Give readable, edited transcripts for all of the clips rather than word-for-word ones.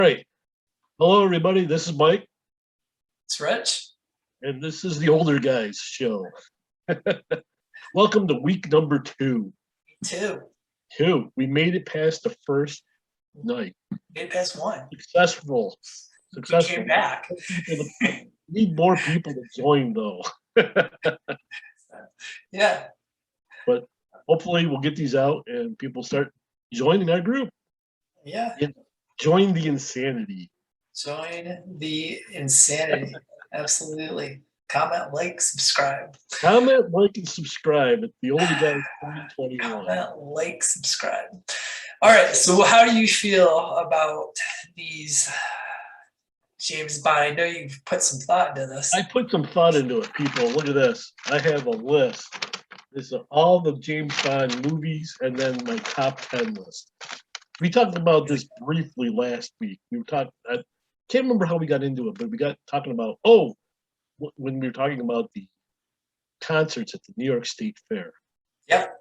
Right. Hello, everybody. This is Mike, It's Rich. and this is the Older Guys Show. Welcome to week number two. Two. We made it past the first night. Made it past one. Successful. We came back. We need more people to join, though. Yeah. But hopefully, we'll get these out and people start joining our group. Yeah. Join the insanity. Join the insanity. Absolutely. Comment, like, subscribe. Comment, like, and subscribe at the Older Guys 2021. Comment, like, subscribe. All right. So, how do you feel about these James Bond? I know you've put some thought into this. I put some thought into it, people. Look at this. I have a list. This is all the James Bond movies and then my top 10 list. We talked about this briefly last week. I can't remember how we got into it, but we got talking about, when we were talking about the concerts at the New York State Fair. Yep.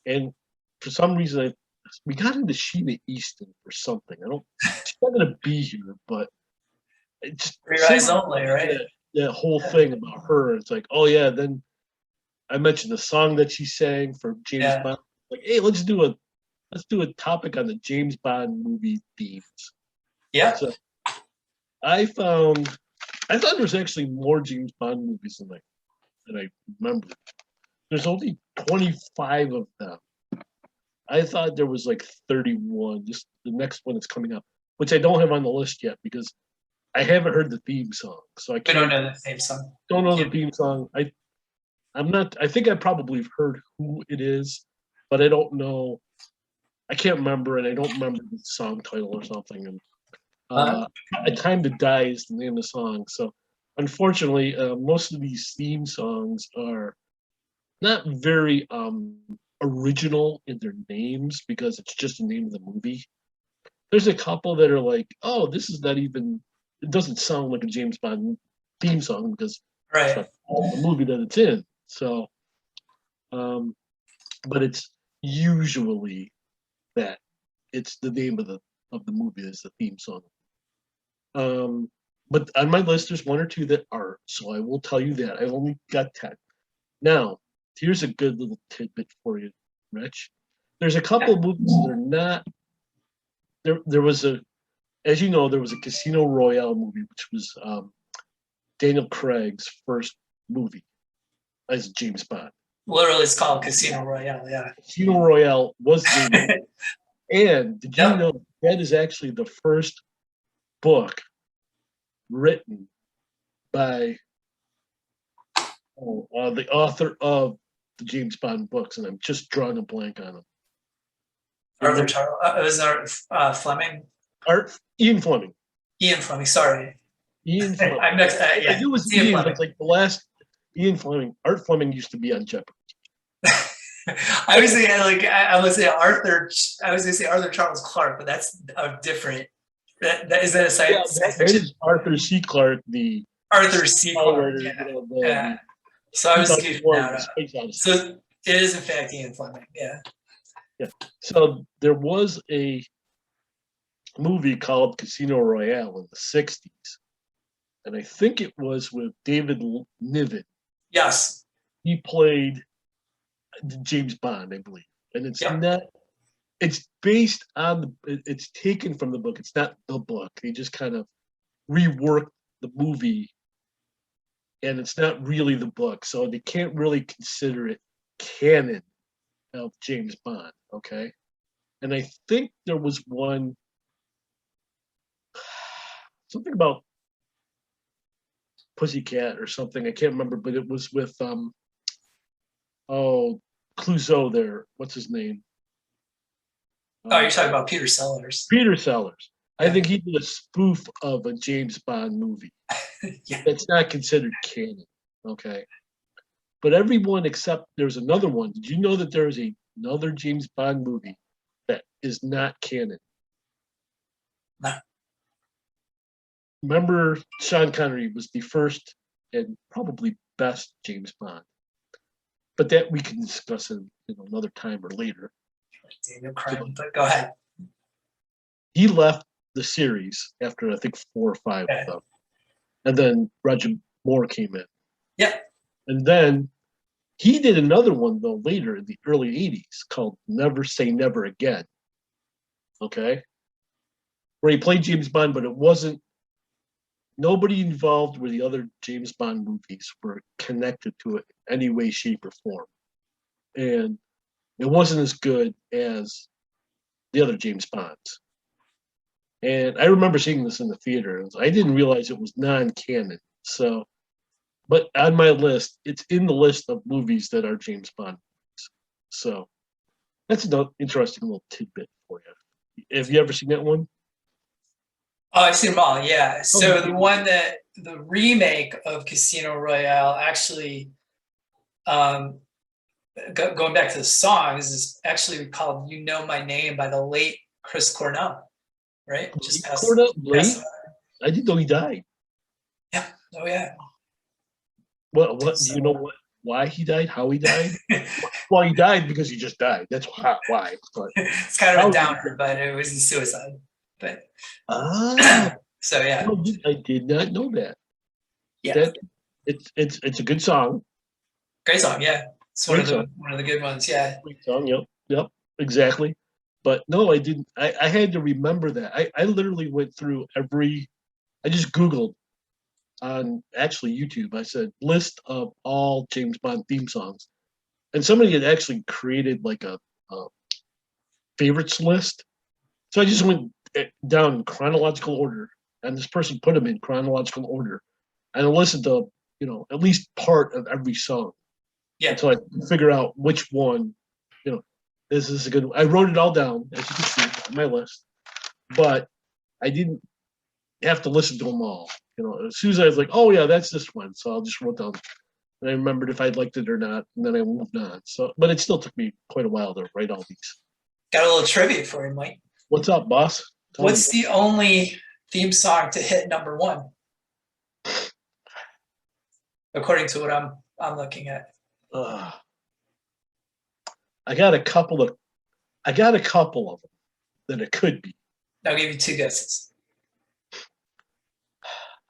And for some reason, we got into Sheena Easton for something. She's not going to be here, but it's Three Eyes Only, right? That whole thing about her. It's like, oh yeah, then I mentioned the song that she sang for James Bond. Like, hey, let's do a topic on the James Bond movie themes. Yeah. So I thought there was actually more James Bond movies than I remember. There's only 25 of them. I thought there was like 31. Just the next one that's coming up, which I don't have on the list yet because I haven't heard the theme song. So I don't know the theme song. Don't know the theme song. I think I probably have heard who it is, but I don't know. I can't remember, and I don't remember the song title or something. And A Time to Die is the name of the song. So, unfortunately, most of these theme songs are not very original in their names because it's just the name of the movie. There's a couple that are like, oh, this is not even. It doesn't sound like a James Bond theme song because it's not the movie that it's in. So, but it's usually that it's the name of the movie is the theme song. But on my list, there's one or two that aren't. So I will tell you that I've only got 10. Now, here's a good little tidbit for you, Rich. There's a couple of movies that are not. There was as you know, there was a Casino Royale movie, which was Daniel Craig's first movie as James Bond. Literally, it's called Casino Royale. Yeah. Casino Royale was James Bond. And did you know that is actually the first book written by the author of the James Bond books, and I'm just drawing a blank on him. Arthur Charles. Was Fleming? Ian Fleming. Ian Fleming. Sorry. Ian Fleming. I mixed. It was Ian Fleming. It's like the last Ian Fleming. Art Fleming used to be on Jeopardy. I was saying I was saying Arthur. I was going to say Arthur Charles Clarke, but that's a different. Is that a science fiction? That is Arthur C. Clarke, the Arthur C. Clarke. Yeah. So I was getting that. So it is in fact Ian Fleming. Yeah. Yeah. So there was a movie called Casino Royale in the 60s, and I think it was with David Niven. Yes. He played James Bond, I believe, and it's not. It's based on it's taken from the book. It's not the book. They just kind of reworked the movie, and it's not really the book, so they can't really consider it canon of James Bond. Okay, and I think there was something about Pussycat or something. I can't remember, but it was with Clouseau there. What's his name? You're talking about Peter Sellers. Peter Sellers. I think he did a spoof of a James Bond movie. That's not considered canon. Okay. But everyone except there's another one. Did you know that there is another James Bond movie that is not canon? No. Remember, Sean Connery was the first and probably best James Bond. But that we can discuss in another time or later. Daniel Craig, but go ahead. He left the series after I think 4 or 5 Okay. of them, and then Roger Moore came in, Yeah. and then he did another one though later in the early '80s called "Never Say Never Again." Okay, where he played James Bond, but it wasn't nobody involved with the other James Bond movies were connected to it in any way, shape, or form, and it wasn't as good as the other James Bonds. And I remember seeing this in the theater. And I didn't realize it was non-canon. So, but on my list, it's in the list of movies that are James Bond movies. So that's an interesting little tidbit for you. Have you ever seen that one? Oh, I've seen them all. Yeah. So Oh, the remake of Casino Royale actually, going back to the songs, is actually called "You Know My Name" by the late Chris Cornell. Right, just Cornell passed late? away. I didn't know he died. Yeah. Oh yeah. What do you know? So, Why he died? How he died? Well, he died because he just died. That's why. But it's kind of a how? downer, but it was a suicide. But Ah, so yeah, I did not know that. yeah, That it's a good song. great song. Yeah, it's Great song. one of the good ones. Yeah, Great song. Yep. Yep. Exactly. But no, I didn't. I had to remember that. I literally went through every. I just Googled on actually YouTube. I said list of all James Bond theme songs, and somebody had actually created like a favorites list. So I just went down in chronological order, and this person put them in chronological order, and I listened to at least part of every song yeah. until I could figure out which one. You know, this is a good. I wrote it all down as you can see on my list, but I didn't have to listen to them all. As soon as I was like, oh yeah, that's this one, so I'll just wrote down. And I remembered if I liked it or not, and then I moved on. So, but it still took me quite a while to write all these. Got a little trivia for you, Mike. What's up, boss? Tell me. What's the only theme song to hit #1, according to what I'm looking at? Uh, I got a couple of them that it could be. I'll give you 2 guesses.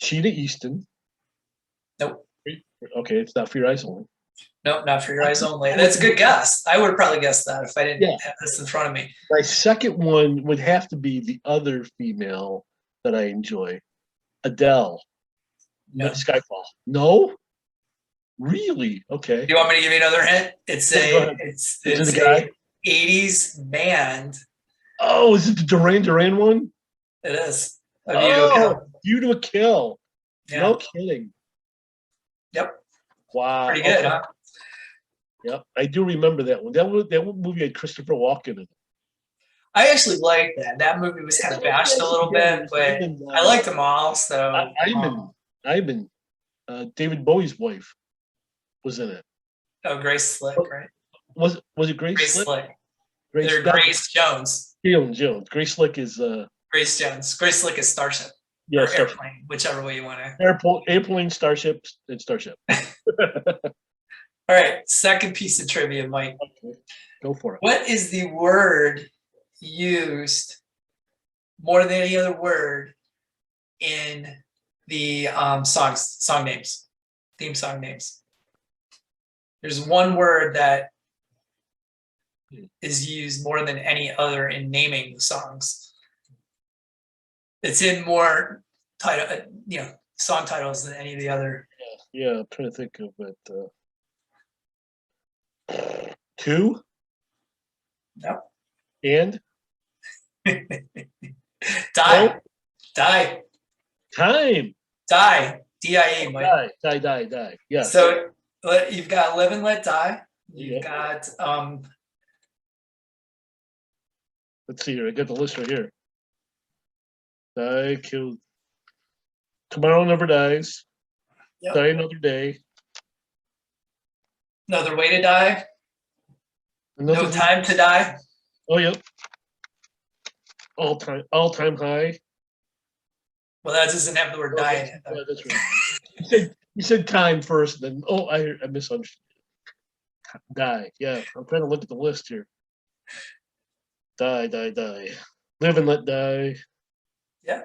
Cheetah Easton. Nope. Okay, it's not For Your Eyes Only. Nope, not For Your Eyes Only. That's a good guess. I would have probably guessed that if I didn't have this in front of me. My second one would have to be the other female that I enjoy, Adele. No. Skyfall. No? Really? Okay. Do you want me to give you another hint? It's Yeah, it's Is it a a guy? 80s band. Oh, is it the Duran Duran one? It is. A View to a Kill. View to a Kill. Yeah. No kidding. Yep. Wow. Pretty good, Okay. huh? Yep, I do remember that one. That one movie had Christopher Walken in it. I actually liked that. That movie was kind of bashed a little bit, but I liked them all. So Ivan, David Bowie's wife, was in it. oh, Grace Slick, right? Was it Grace Grace Slick? Slick. Grace Jones. Jones. Grace Slick is Grace Jones. Grace Slick is Starship. yeah, or Starship. Airplane, whichever way you want to. Airplane, Starship, and Starship. All right, second piece of trivia, Mike. Okay. Go for it. What is the word used more than any other word in the song names, theme song names? There's one word that is used more than any other in naming the songs. It's in more song titles than any of the other. Yeah, I'm trying to think of it. 2? No. And? Die. No? Die. Time. Die. D-I-E, Mike. Die. Yeah. So you've got Live and Let Die. You've Yeah. got Let's see here. I got the list right here. Die, kill. Tomorrow Never Dies. Yep. Die Another Day. Another Way to Die. No Time to Die. Oh, yep. All time high. Well, that doesn't have the word die in it. Yeah, that's right. You said time first, then I misunderstood. Die. Yeah, I'm trying to look at the list here. Die. Live and Let Die. Yeah.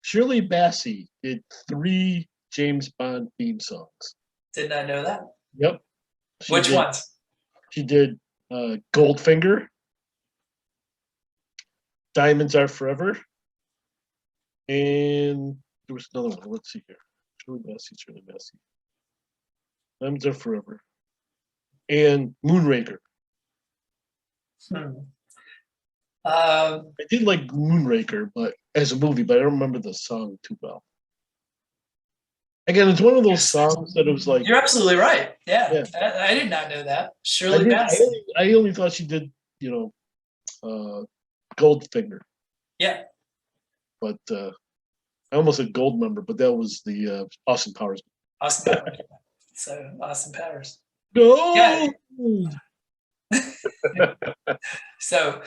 Shirley Bassey did 3 James Bond theme songs. Did not know that. Yep. Which ones? She did Goldfinger, Diamonds Are Forever, and there was another one. Let's see here. Shirley Bassey. Diamonds Are Forever. And Moonraker. I did like Moonraker, but as a movie, but I don't remember the song too well. Again, it's one of those songs that it was like. You're absolutely right. Yeah. I did not know that. Shirley Bassey. I only thought she did, Goldfinger. Yeah. But I almost said Goldmember, but that was the Austin Powers. Austin Powers. So Austin Powers. Gold. Yeah. So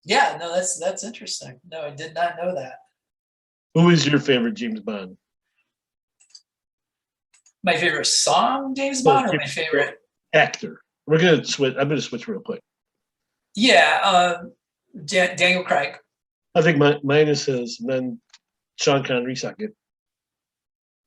yeah, no, that's interesting. No, I did not know that. Who is your favorite James Bond? My favorite song, James Bond, or my favorite actor? We're gonna switch. I'm gonna switch real quick. Yeah, Daniel Craig. I think mine is his, and then Sean Connery second.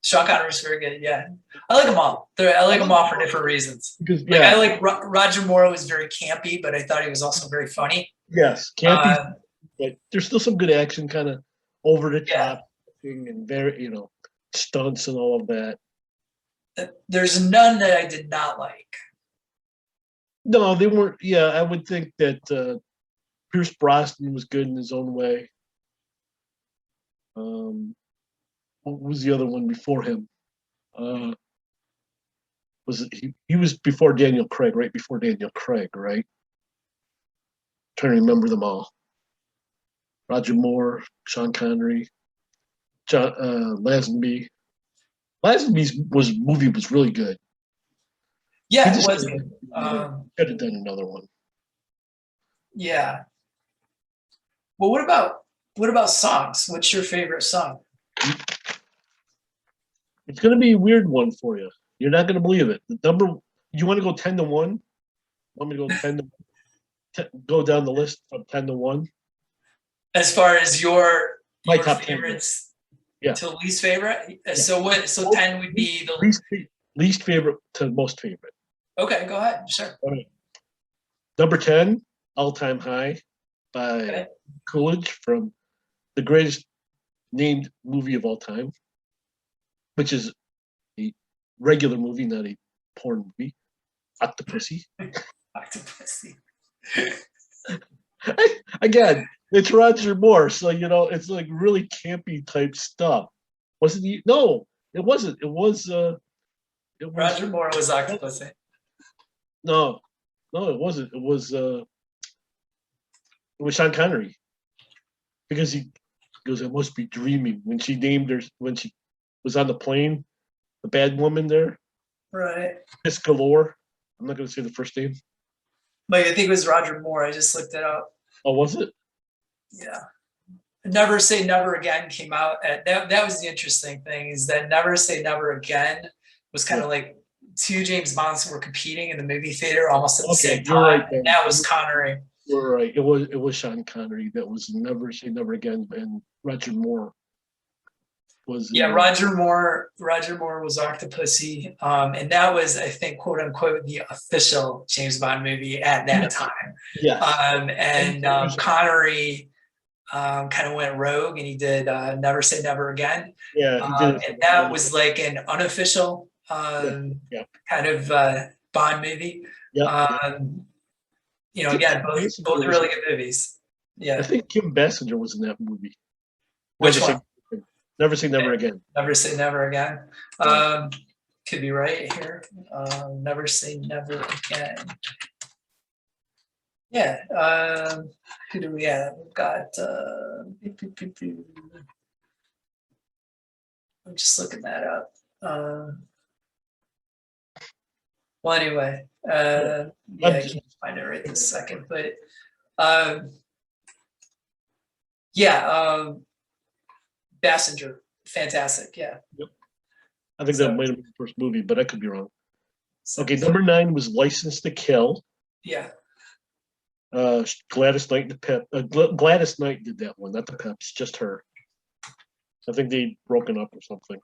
Sean Connery's very good. Yeah, I like them all. I like them all for different reasons. Because I like Roger Moore was very campy, but I thought he was also very funny. Yes, campy. But there's still some good action, kind of over the top thing, and very stunts and all of that. There's none that I did not like. No, they weren't. Yeah, I would think that Pierce Brosnan was good in his own way. What was the other one before him? Was it he was before Daniel Craig, right before Daniel Craig, right? Trying to remember them all. Roger Moore, Sean Connery, John Lazenby. Lazenby's movie was really good. Yeah, it was. Could have done another one. Yeah. Well, what about songs? What's your favorite song? It's going to be a weird one for you. You're not going to believe it. The number. You want to go 10-1? Want me to go 10 go down the list from 10-1? As far as your top favorites, 10. Yeah. To least favorite. Yeah. So 10 would be the least favorite to most favorite. Okay, go ahead. Sure. All right. Number 10, All Time High by Coolidge from the greatest named movie of all time, which is a regular movie, not a porn movie. Octopussy. Octopussy. Again, it's Roger Moore, so it's like really campy type stuff. Wasn't he? No, it wasn't. It was. Roger Moore was Octopussy. No, it wasn't. It was Sean Connery, because he goes, "I must be dreaming," when she named her, when she was on the plane, the bad woman there. Right. Miss Galore. I'm not going to say the first name. But I think it was Roger Moore. I just looked it up. Oh, was it? Yeah. Never Say Never Again came out. That was the interesting thing, is that Never Say Never Again was kind of like two James Bonds were competing in the movie theater almost at the same time. Right, that was Connery. You're right. It was Sean Connery that was Never Say Never Again, and Roger Moore was. Roger Moore was Octopussy, and that was, I think, quote unquote, the official James Bond movie at that time. Yes. And Connery kind of went rogue, and he did Never Say Never Again. Yeah, he did. And that was like an unofficial kind of Bond movie. Again, both really good movies. Yeah. I think Kim Basinger was in that movie. Which one? Never Say Never Again. Never Say Never Again. Could be right here. Never Say Never Again. Yeah. Who do we have? We've got. I'm just looking that up. Well, anyway, I can't find it right this second, but Basinger, fantastic, yeah. Yep. I think that might have been the first movie, but I could be wrong. Okay, number 9 was License to Kill. Yeah. Gladys Knight and the Pep. Gladys Knight did that one, not the Peps, just her. I think they'd broken up or something.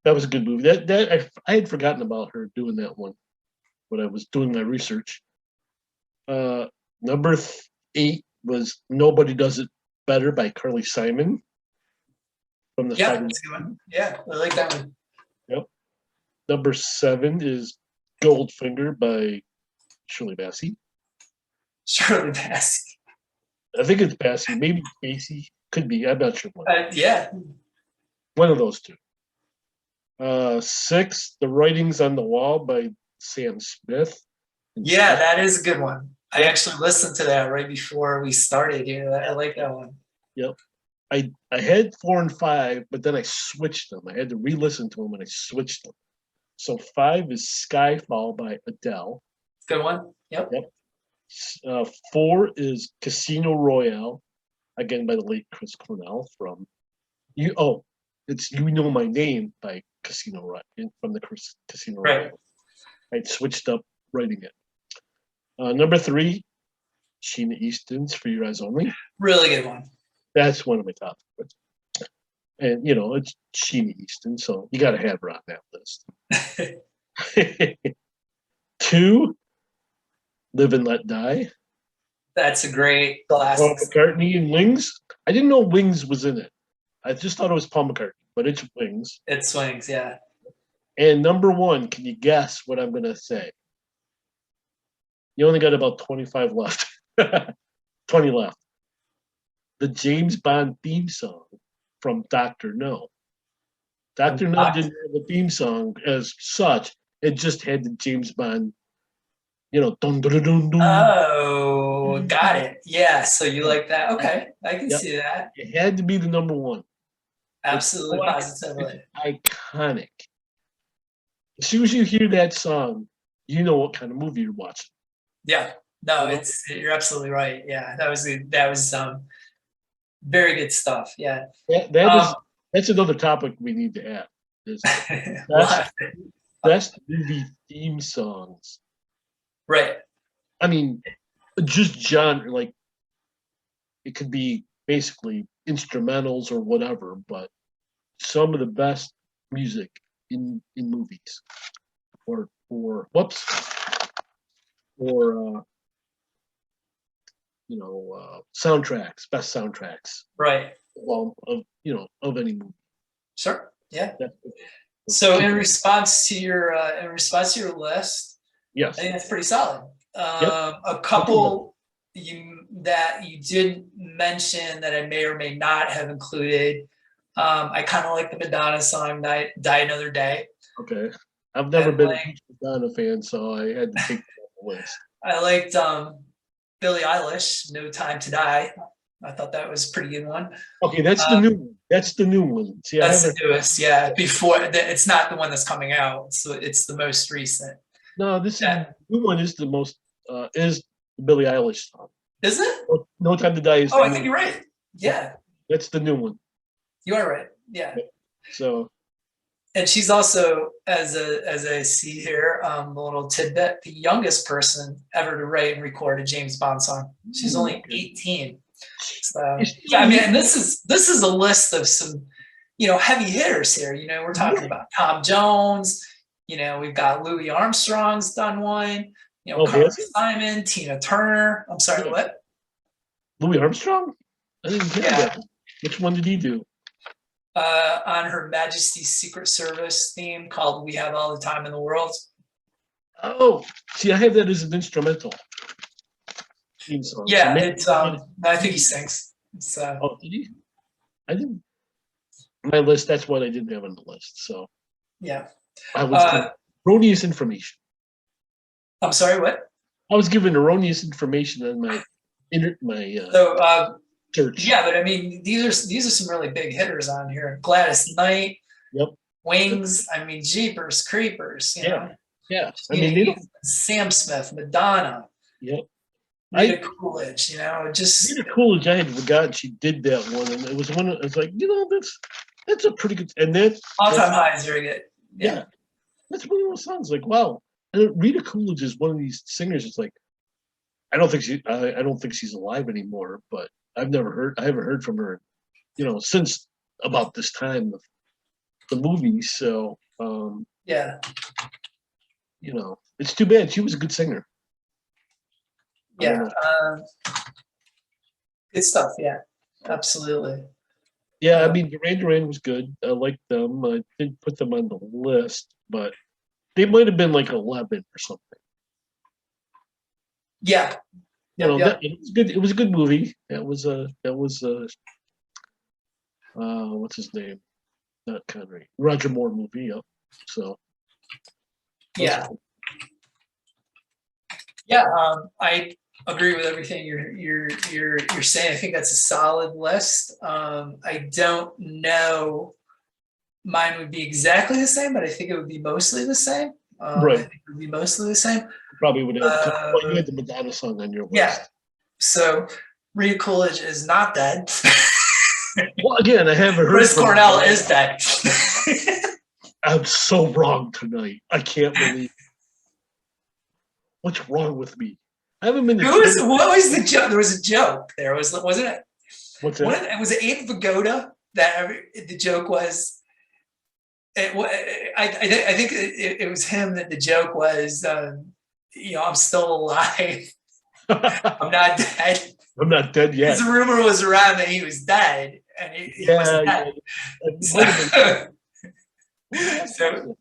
That was a good movie. I had forgotten about her doing that one when I was doing my research. Number 8 was "Nobody Does It Better" by Carly Simon from the Yeah, Spider. that's a good one. Yeah, I like that one. Yep. Number 7 is "Goldfinger" by Shirley Bassey. Shirley Bassey. I think it's Bassey, maybe Bassey, could be. I'm not sure. Yeah. One of those two. 6, "The Writings on the Wall" by Sam Smith. Yeah, that is a good one. I actually listened to that right before we started here. I like that one. Yep. I had 4 and 5, but then I switched them. I had to re-listen to them and I switched them. So 5 is "Skyfall" by Adele. Good one. Yep. 4 is "Casino Royale," again by the late Chris Cornell from it's "You Know My Name" by Casino Royale from the Casino Royale. I switched up writing it. Number 3, Sheena Easton's "For Your Eyes Only." Really good one. That's one of my top favorites. And it's Sheena Easton, so you got to have her on that list. 2, "Live and Let Die." That's a great Paul classic. McCartney and Wings. I didn't know Wings was in it. I just thought it was Paul McCartney, but it's Wings. It swings, yeah. And number 1, can you guess what I'm going to say? You only got about 25 left. 20 left. The James Bond theme song from Dr. No. Dr. No didn't have a theme song as such. It just had the James Bond, dun dun dun dun dun. Oh, got it. Yeah, so you like that. Okay, I can see that. It had to be the number 1. Absolutely, positively. It's iconic. As soon as you hear that song, you know what kind of movie you're watching. Yeah, no, you're absolutely right. Yeah, that was very good stuff. Yeah, that's another topic we need to have. Is best movie theme songs. Right. I mean, just genre, like it could be basically instrumentals or whatever, but some of the best music in movies or soundtracks, best soundtracks. Right. Well, of any movie. Sure. Yeah. So in response to your list, yes, I think that's pretty solid. A couple that you did mention that I may or may not have included. I kind of like the Madonna song Die Another Day. Okay. I've never been a huge Madonna fan, so I had to take that off the list. I liked Billie Eilish, No Time to Die. I thought that was a pretty good one. Okay, that's the new one. That's the new one. See, that's the newest, yeah. Before it's not the one that's coming out, so it's the most recent. No, the new one is the most is the Billie Eilish song. Is it? No Time to Die is. Oh, I think you're right. Yeah. That's the new one. You are right. Yeah. So. And she's also, as I see here, a little tidbit, the youngest person ever to write and record a James Bond song. She's only 18. So, yeah, I mean, and this is a list of some, heavy hitters here. We're talking about Tom Jones. We've got Louis Armstrong's done one. Carly Simon, Tina Turner. I'm sorry, what? Louis Armstrong? I didn't hear that. Which one did he do? On Her Majesty's Secret Service theme called "We Have All the Time in the World." Oh, see, I have that as an instrumental theme song. Yeah, so I think he sings. Oh, did he? I didn't. My list. That's what I didn't have on the list. So yeah, I was erroneous information. I'm sorry, what? I was given erroneous information on my search. Yeah, but I mean, these are some really big hitters on here. Gladys Knight, Wings. I mean, Jeepers Creepers. Yeah. I mean, Sam Smith, Madonna. Yep. Rita Coolidge. Just Rita Coolidge. I had forgotten she did that one, and it was one. It's like that's a pretty good. And then All Time High is very good. Yeah, that's one of those songs. Like wow, and Rita Coolidge is one of these singers. It's like I don't think she's alive anymore. But I haven't heard from her, since about this time of the movie. So, Yeah, it's too bad. She was a good singer. I don't yeah. know. Good stuff. Yeah, absolutely. Yeah, I mean, Duran Duran was good. I liked them. I didn't put them on the list, but they might have been like 11 or something. Yeah, It was good. It was a good movie. What's his name? Not Connery. Roger Moore movie. Yep. So yeah, yeah. I agree with everything you're saying. I think that's a solid list. I don't know. Mine would be exactly the same, but I think it would be mostly the same. I right. think it would be mostly the same. Probably would have. You had the Madonna song on your list. Yeah. So Rita Coolidge is not dead. Well, again, I haven't heard. Chris Cornell is dead. I'm so wrong tonight. I can't believe. What's wrong with me? I haven't been. What was the joke? There was a joke. Wasn't it? What's that? It was Abe Vigoda that the joke was. I think it was him that the joke was. I'm still alive. I'm not dead. I'm not dead yet. His rumor was around that he was dead, and he wasn't dead. So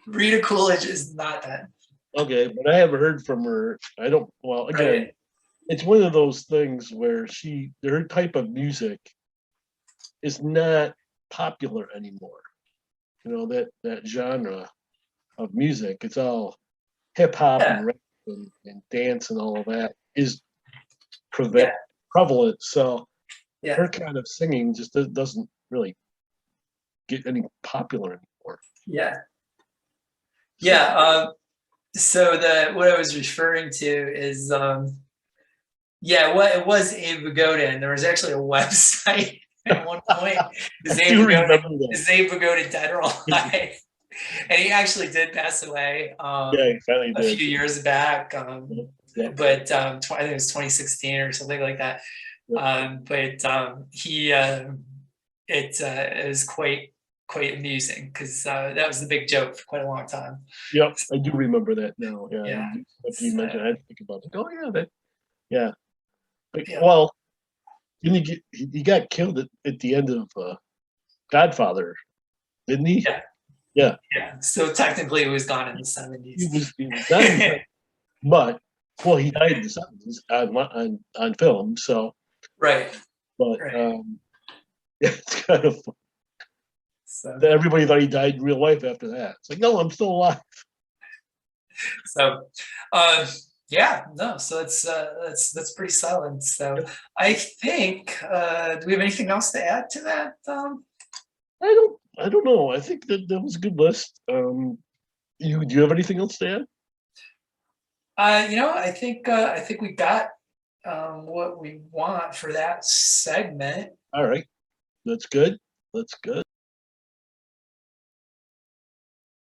Rita Coolidge is not dead. Okay, but I haven't heard from her. I don't. Well, again, Right. It's one of those things where her type of music is not popular anymore. That genre of music. It's all hip hop and rap and dance and all of that is prevalent. So her kind of singing just doesn't really get any popular anymore. Yeah. Yeah. So what I was referring to is what it was Abe Vigoda, and there was actually a website at one point. Is Abe Vigoda dead or alive? And he actually did pass away he finally a did. few years back. But I think it was 2016 or something like that. It was quite amusing because that was the big joke for quite a long time. Yep, I do remember that now. Yeah. After you mentioned, I had to think about it. Oh yeah, that. Yeah. Yeah. Well, he got killed at the end of Godfather, didn't he? Yeah. Yeah. Yeah. So technically, he was gone in the 70s. He was done, but he died in the 70s on film. So. Right. But it's kind of. So. Everybody thought he died in real life after that. It's like, no, I'm still alive. So, so that's pretty solid. So I think, do we have anything else to add to that? I don't know. I think that was a good list. Do you have anything else to add? I think we got what we want for that segment. All right, that's good. That's good.